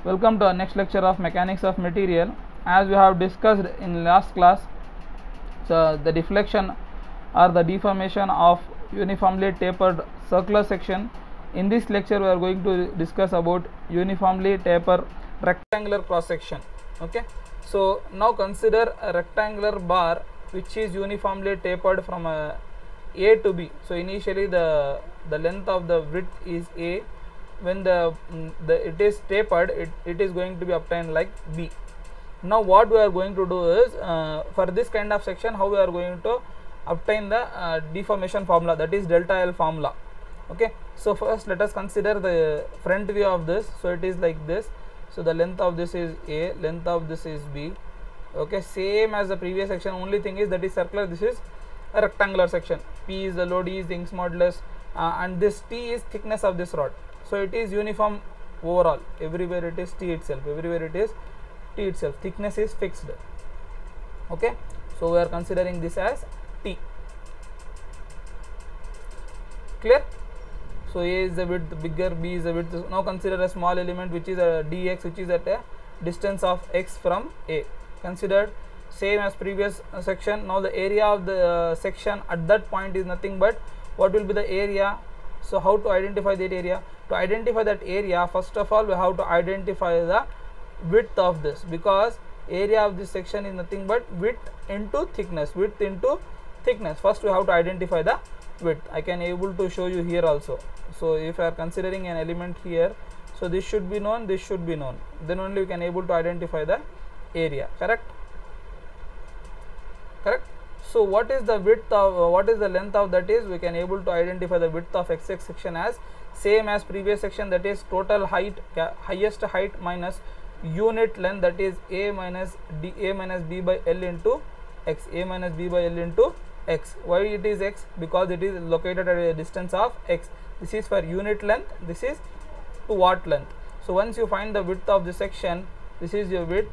Welcome to our next lecture of mechanics of material. As we have discussed in last class, so the deflection or the deformation of uniformly tapered circular section. In this lecture we are going to discuss about uniformly tapered rectangular cross section. Okay, so now consider a rectangular bar which is uniformly tapered from A to B. So initially the length of the width is A. When it is tapered, it is going to be obtained like B. Now what we are going to do is, for this kind of section, how we are going to obtain the deformation formula, that is delta L formula. Okay, so first let us consider the front view of this. So it is like this. So the length of this is A, length of this is B. Okay, same as the previous section, only thing is that is circular, this is a rectangular section. P is the load, E is the Young's modulus, and this T is thickness of this rod. So it is uniform overall, everywhere it is T itself, everywhere it is T itself, thickness is fixed. Okay, so we are considering this as T. Clear? So A is the width bigger, B is the width. Now consider a small element which is a dx, which is at a distance of x from A. Considered same as previous section. Now the area of the section at that point is nothing but what will be the area. So how to identify that area? To identify that area, first of all we have to identify the width of this, because area of this section is nothing but width into thickness, width into thickness. First we have to identify the width. I can able to show you here also. So if I are considering an element here, so this should be known, this should be known, then only we can able to identify the area. Correct? So what is the width of, what is the length of that is, we can able to identify the width of XX section as same as previous section, that is total height, highest height minus unit length, that is A minus B by L into X, A minus B by L into X. Why it is X? Because it is located at a distance of X. This is for unit length, this is to watt length. So once you find the width of the section, this is your width.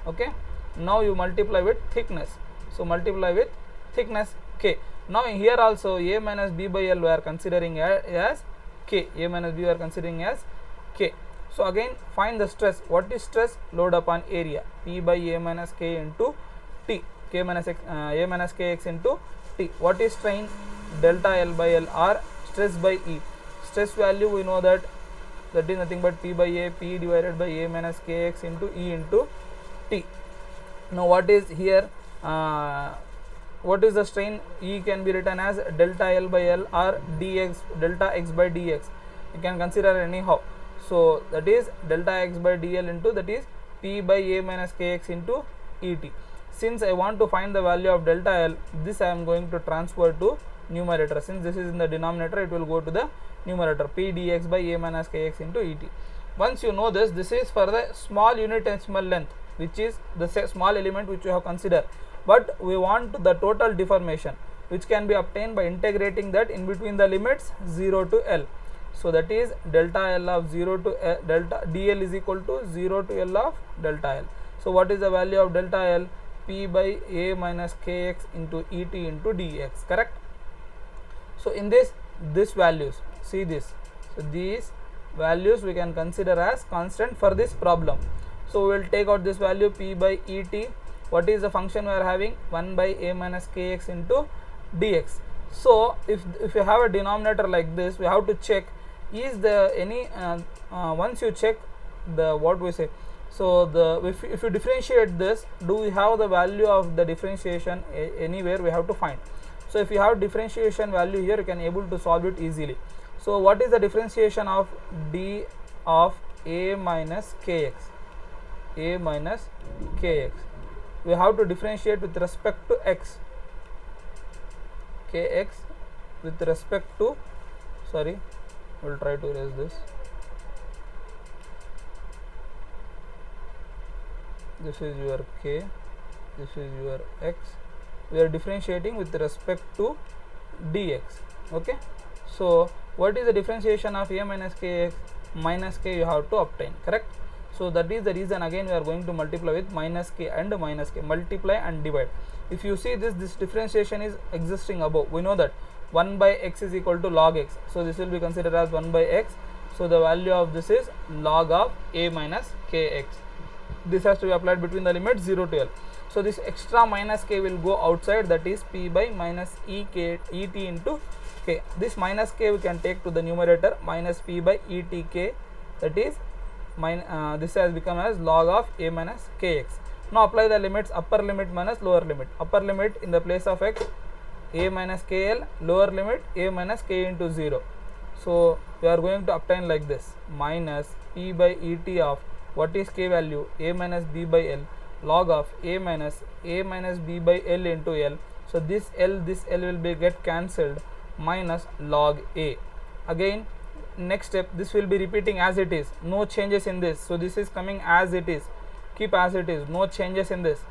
Okay, now you multiply with thickness. So multiply with thickness K. Now here also A minus B by L we are considering as K. A minus B we are considering as K. So again find the stress. What is stress? Load upon area. P by A minus K into T. K minus X, A minus Kx into T. What is strain? Delta L by L or stress by E. Stress value we know that is nothing but P by A, P divided by A minus Kx into E into T. Now what is here? What is the strain? E can be written as delta L by L or dx, delta x by dx. You can consider anyhow. So that is delta x by dl into, that is P by A minus Kx into Et. Since I want to find the value of delta L, this I am going to transfer to numerator. Since this is in the denominator, it will go to the numerator, P dx by A minus Kx into Et. Once you know this, this is for the small unitesimal length, which is the small element which you have considered. But we want the total deformation, which can be obtained by integrating that in between the limits 0 to L. So that is delta L of 0 to L, delta dl is equal to 0 to L of delta L. So what is the value of delta L? P by A minus Kx into Et into dx. Correct? So in this values, see this. So these values we can consider as constant for this problem. So we will take out this value P by Et. What is the function we are having? 1 by A minus Kx into dx. So if you have a denominator like this, we have to check is there any once you check the what we say, so the if you differentiate this, do we have the value of the differentiation anywhere? We have to find. So if you have differentiation value here, you can able to solve it easily. So what is the differentiation of d of A minus Kx? A minus Kx, we have to differentiate with respect to x. Kx with respect to, sorry, we will try to erase this. This is your K, this is your x. We are differentiating with respect to dx. Okay, so what is the differentiation of A minus Kx? Minus K you have to obtain. Correct? So that is the reason again we are going to multiply with minus K and minus K, multiply and divide. If you see this differentiation is existing above, we know that 1 by x is equal to log x. So this will be considered as 1 by x. So the value of this is log of a minus kx. This has to be applied between the limits 0 to L. So this extra minus k will go outside, that is p by minus et into k. This minus k we can take to the numerator, minus p by etk, that is this has become as log of a minus kx. Now apply the limits, upper limit minus lower limit. Upper limit in the place of x, a minus kl, lower limit a minus k into 0. So we are going to obtain like this, minus p by et of what is k value, a minus b by l, log of a minus b by l into l. So this l will be get cancelled, minus log a. Again next step, this will be repeating as it is, no changes in this. So this is coming as it is, keep as it is, no changes in this.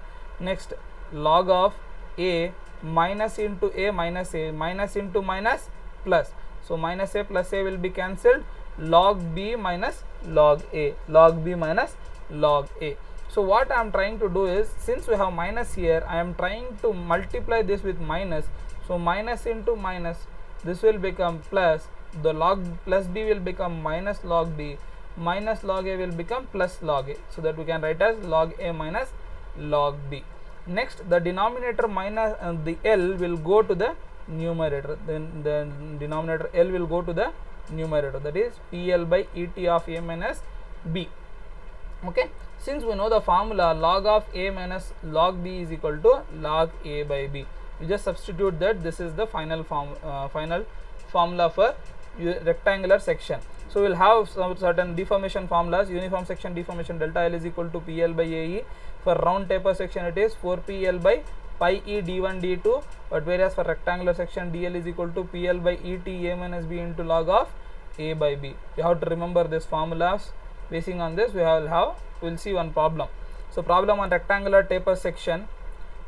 Next, log of a minus into a minus into minus plus. So minus a plus a will be cancelled, log b minus log a, log b minus log a. So what I am trying to do is, since we have minus here, I am trying to multiply this with minus. So minus into minus, this will become plus, the log plus b will become minus log b, minus log a will become plus log a. So that we can write as log a minus log b. Next, the denominator minus the L will go to the numerator, then the denominator L will go to the numerator, that is PL by ET of a minus b. Okay, since we know the formula, log of a minus log b is equal to log a by b, we just substitute that. This is the final formula for rectangular section. So we will have some certain deformation formulas. Uniform section deformation, delta L is equal to PL by AE. For round taper section it is 4PL by pi E d1 d2, but whereas for rectangular section DL is equal to PL by ET a minus b into log of a by b. You have to remember these formulas. Basing on this, we will see one problem. So problem on rectangular taper section.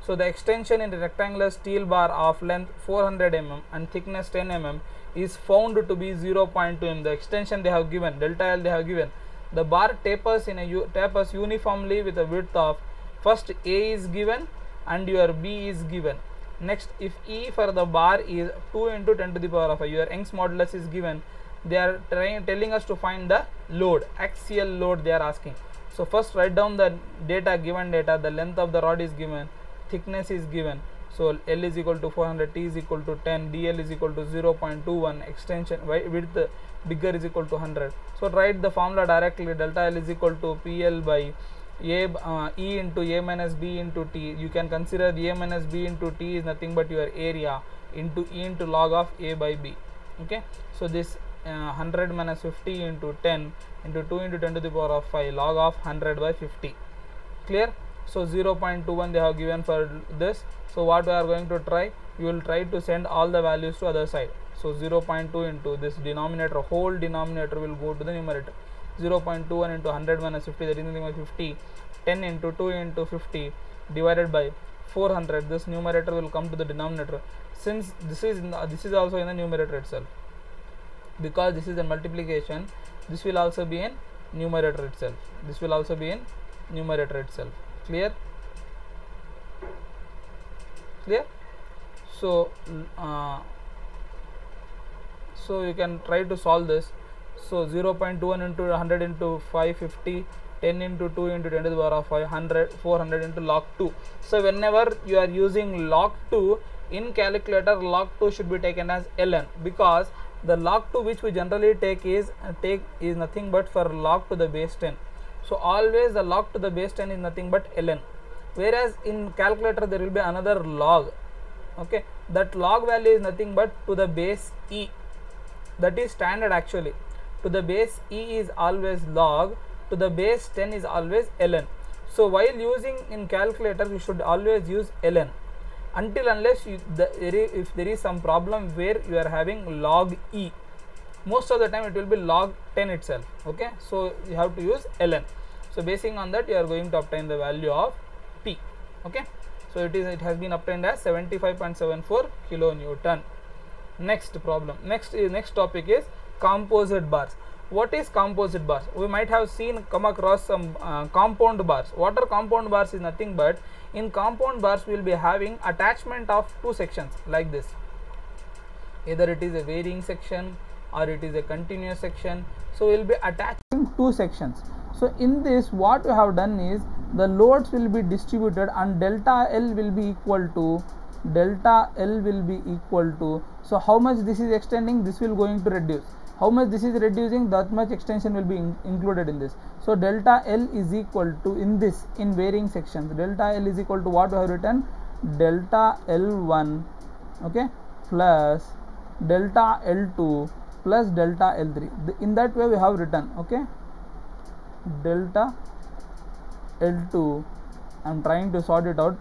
So the extension in the rectangular steel bar of length 400 mm and thickness 10 mm is found to be 0.2 mm. The extension they have given, delta L they have given. The bar tapers tapers uniformly with a width of, first A is given and your B is given. Next, if E for the bar is 2 into 10 to the power of 5, your Young's modulus is given. They are telling us to find the load, axial load they are asking. So first write down the data, given data. The length of the rod is given, thickness is given. So L is equal to 400, T is equal to 10, DL is equal to 0.21, extension width bigger is equal to 100. So write the formula directly. Delta L is equal to PL by E into A minus B into T. You can consider the A minus B into T is nothing but your area into E into log of A by B. Okay, so this 100 minus 50 into 10 into 2 into 10 to the power of 5, log of 100 by 50. Clear? So 0.21 they have given for this. So what we are going to try, you will try to send all the values to other side. So 0.2 into this denominator, whole denominator will go to the numerator. 0.21 into 100 minus 50, that is nothing but 50. 10 into 2 into 50 divided by 400, this numerator will come to the denominator. Since this is also in the numerator itself, because this is a multiplication, this will also be in numerator itself. This will also be in numerator itself. Clear? Clear? So so you can try to solve this. So 0.21 into 100 into 550, 10 into 2 into 10 to the power of 500, 400 into log 2. So whenever you are using log 2 in calculator, log 2 should be taken as ln, because the log 2 which we generally take is nothing but for log to the base 10. So always the log to the base 10 is nothing but ln, whereas in calculator there will be another log. Okay, that log value is nothing but to the base e. That is standard actually. To the base e is always log, to the base 10 is always ln. So while using in calculator you should always use ln, until unless if there is some problem where you are having log e. Most of the time it will be log 10 itself. Okay, so you have to use ln. So basing on that you are going to obtain the value of P. Okay, so it has been obtained as 75.74 kilonewton. Next problem, next topic is composite bars. What is composite bars? We might have come across some compound bars. What are compound bars? Is nothing but, in compound bars we will be having attachment of two sections like this. Either it is a varying section or it is a continuous section. So we will be attaching two sections. So in this, what we have done is the loads will be distributed and delta L will be equal to so how much this is extending, this will going to reduce. How much this is reducing, that much extension will be included in this. So delta L is equal to, in varying sections, delta L is equal to what we have written, delta L1, okay, plus delta L2 plus delta L3. In that way we have written, okay, delta L2, I am trying to sort it out,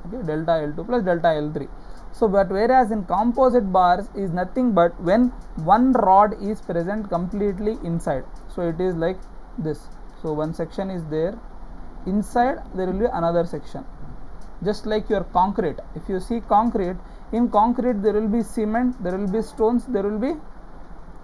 okay, delta L2 plus delta L3. So but whereas in composite bars is nothing but when one rod is present completely inside, so it is like this. So one section is there, inside there will be another section, just like your concrete. If you see concrete, in concrete there will be cement, there will be stones, there will be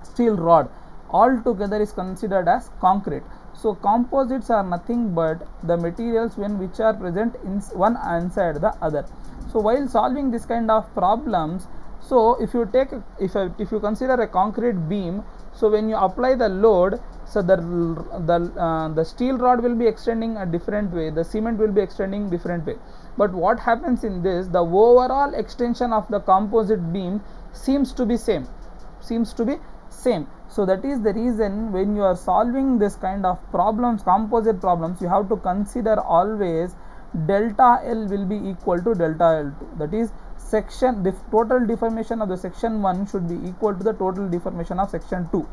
steel rod, all together is considered as concrete. So composites are nothing but the materials which are present in one inside the other. So while solving this kind of problems, so if you take if you consider a concrete beam, so when you apply the load, so the steel rod will be extending a different way, the cement will be extending different way. But what happens in this, the overall extension of the composite beam seems to be same. So that is the reason when you are solving this kind of problems, composite problems, you have to consider always delta L will be equal to delta L2. That is the total deformation of the section 1 should be equal to the total deformation of section 2.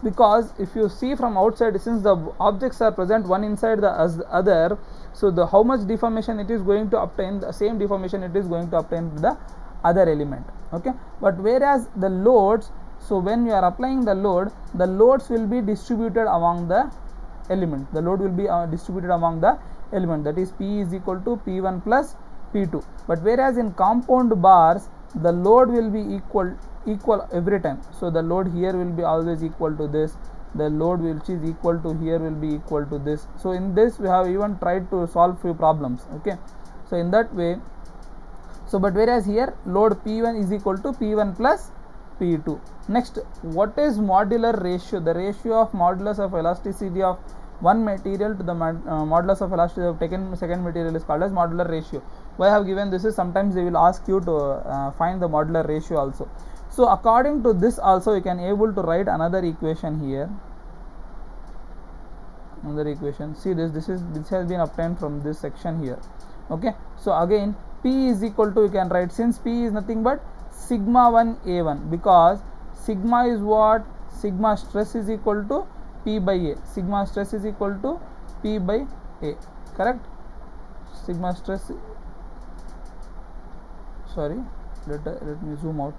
Because if you see from outside, since the objects are present one inside the other, so the how much deformation it is going to obtain, the same deformation it is going to obtain with the other element, okay. But whereas the loads, so when you are applying the loads will be distributed among the element. The load will be distributed among the element, that is P is equal to P1 plus P2. But whereas in compound bars, the load will be equal every time. So the load here will be always equal to this, the load which is equal to here will be equal to this. So in this we have even tried to solve few problems, okay. So in that way, so but whereas here load P1 is equal to P1 plus P2. Next, what is modular ratio? The ratio of modulus of elasticity of one material to the modulus of elasticity of second material is called as modular ratio. Why I have given this is sometimes they will ask you to find the modular ratio also. So according to this also you can able to write another equation here. Another equation. See this has been obtained from this section here. Okay. So again P is equal to, you can write, since P is nothing but sigma 1 A1, because sigma is what? Sigma stress is equal to P by A. Sigma stress is equal to P by A. Correct? Sigma stress. Sorry. Let me zoom out.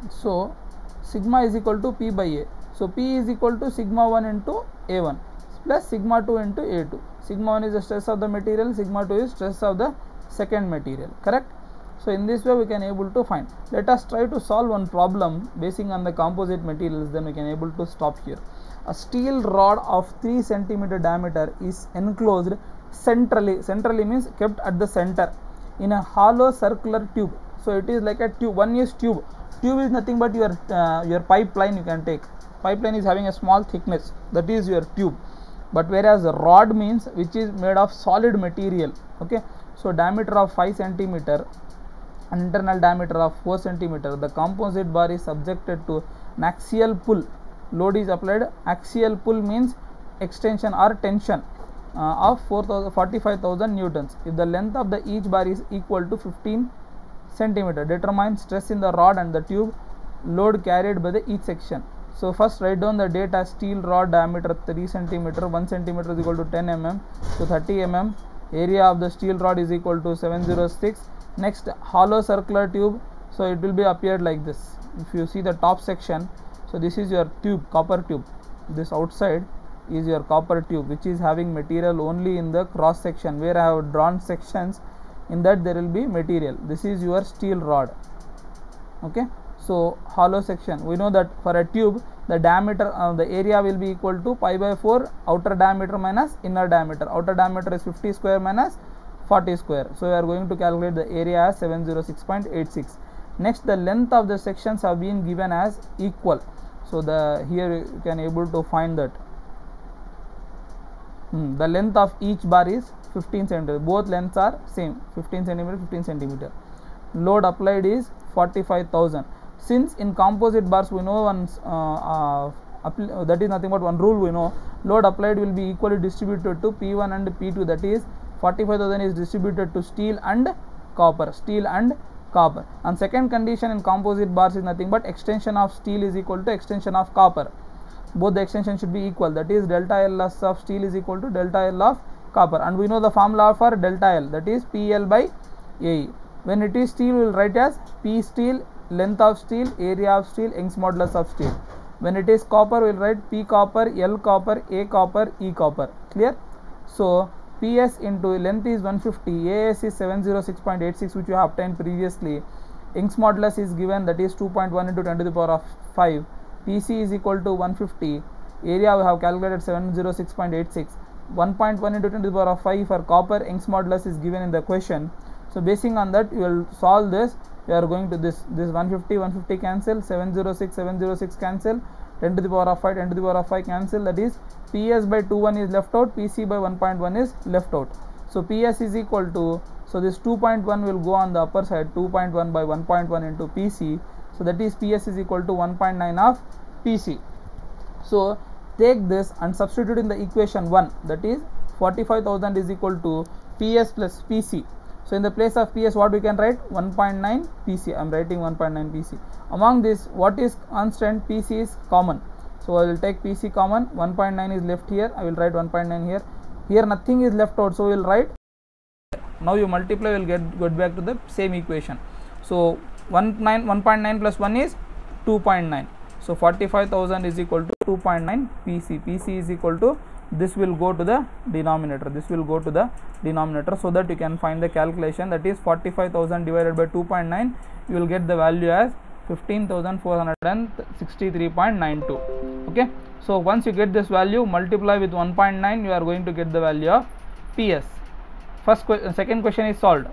So sigma is equal to P by A. So P is equal to sigma 1 into A1 plus sigma 2 into A2. Sigma 1 is the stress of the material, sigma 2 is stress of the second material. Correct? So in this way we can able to find. Let us try to solve one problem basing on the composite materials, then we can able to stop here. A steel rod of 3 cm diameter is enclosed centrally means kept at the center in a hollow circular tube. So it is like a tube. One is tube. Tube is nothing but your pipeline. You can take pipeline is having a small thickness, that is your tube. But whereas the rod means which is made of solid material. Okay. So diameter of 5 cm, internal diameter of 4 cm. The composite bar is subjected to an axial pull. Load is applied. Axial pull means extension or tension of 45,000 newtons. If the length of the each bar is equal to 15 cm, determine stress in the rod and the tube, load carried by the each section. So first write down the data. Steel rod diameter 3 cm, 1 cm is equal to 10 mm, so 30 mm. Area of the steel rod is equal to 706. Next, hollow circular tube. So it will be appeared like this. If you see the top section, so this is your tube, copper tube. This outside is your copper tube, which is having material only in the cross section where I have drawn sections. In that there will be material. This is your steel rod. Okay. So hollow section, we know that for a tube the diameter, the area will be equal to pi by 4 outer diameter minus inner diameter. Outer diameter is 50 square minus 40 square. So we are going to calculate the area as 706.86. Next, the length of the sections have been given as equal. So the here you can able to find that the length of each bar is 15 centimeter. Both lengths are same, 15 centimeter, 15 centimeter. Load applied is 45,000. Since in composite bars we know one that is nothing but one rule we know, load applied will be equally distributed to P1 and P2, that is 45,000 is distributed to steel and copper, and second condition in composite bars is nothing but extension of steel is equal to extension of copper. Both the extension should be equal, that is delta L of steel is equal to delta L of copper, and we know the formula for delta L, that is PL by AE. When it is steel we will write as P steel, length of steel, area of steel, Young's modulus of steel. When it is copper we will write P copper, L copper, A copper, E copper. Clear? So PS into length is 150, AS is 706.86 which you have obtained previously. Young's modulus is given, that is 2.1 into 10 to the power of 5. PC is equal to 150. Area we have calculated 706.86. 1.1 into 10 to the power of 5 for copper. Young's modulus is given in the question. So basing on that you will solve this. We are going to this 150 cancel, 706 cancel, 10 to the power of 5, 10 to the power of 5 cancel, that is PS by 21 is left out, PC by 1.1 is left out. So PS is equal to, so this 2.1 will go on the upper side, 2.1 by 1.1 into PC, so that is PS is equal to 1.9 of PC. So take this and substitute in the equation 1, that is 45,000 is equal to PS plus PC. So in the place of PS what we can write, 1.9 PC. I am writing 1.9 PC. Among this what is constant, PC is common. So I will take PC common, 1.9 is left here, I will write 1.9 here. Here nothing is left out, so we will write. Now you multiply, we will get back to the same equation. So 1.9 plus 1 is 2.9. So 45,000 is equal to 2.9 PC. PC is equal to, this will go to the denominator, so that you can find the calculation, that is 45,000 divided by 2.9, you will get the value as 15,463.92. okay. So once you get this value, multiply with 1.9, you are going to get the value of PS. Second question is solved.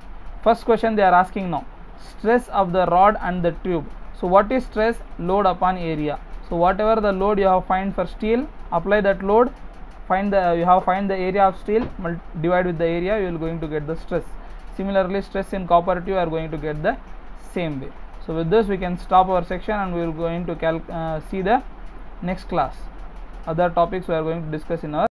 First question they are asking now, stress of the rod and the tube. So what is stress? Load upon area. So whatever the load you have find for steel, apply that load, find the area of steel, divide with the area, you will going to get the stress. Similarly stress in copper tube you are going to get the same way. So with this we can stop our section and we will going to see the next class. Other topics we are going to discuss in our